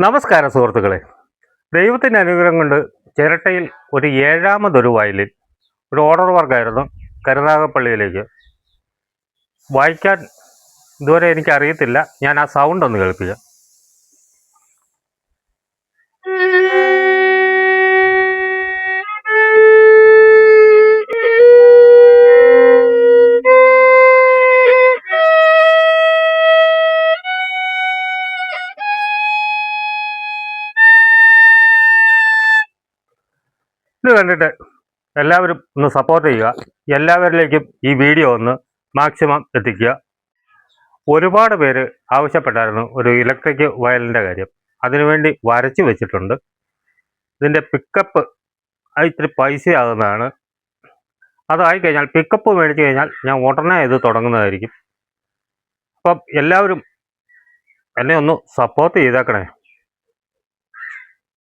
നമസ്കാരം സുഹൃത്തുക്കളെ. ദൈവത്തിൻ്റെ അനുഗ്രഹം കൊണ്ട് ചിരട്ടയിൽ ഒരു ഏഴാമതൊരു വയലിൽ ഒരു ഓർഡർ വർക്കായിരുന്നു കരുനാഗപ്പള്ളിയിലേക്ക്. വായിക്കാൻ ഇതുവരെ എനിക്കറിയത്തില്ല. ഞാൻ ആ സൗണ്ട് ഒന്ന് കേൾപ്പിക്കാം. ഇത് കണ്ടിട്ട് എല്ലാവരും ഒന്ന് സപ്പോർട്ട് ചെയ്യുക. എല്ലാവരിലേക്കും ഈ വീഡിയോ ഒന്ന് മാക്സിമം എത്തിക്കുക. ഒരുപാട് പേര് ആവശ്യപ്പെട്ടായിരുന്നു ഒരു ഇലക്ട്രിക് വയലിൻ്റെ കാര്യം. അതിനുവേണ്ടി വരച്ച് വെച്ചിട്ടുണ്ട്. ഇതിൻ്റെ പിക്കപ്പ് ഇത്തിരി പൈസയാകുന്നതാണ്. അതായി കഴിഞ്ഞാൽ പിക്കപ്പ് മേടിച്ച് കഴിഞ്ഞാൽ ഞാൻ ഉടനെ ഇത് തുടങ്ങുന്നതായിരിക്കും. അപ്പം എല്ലാവരും എന്നെ ഒന്ന് സപ്പോർട്ട് ചെയ്തേക്കണേ.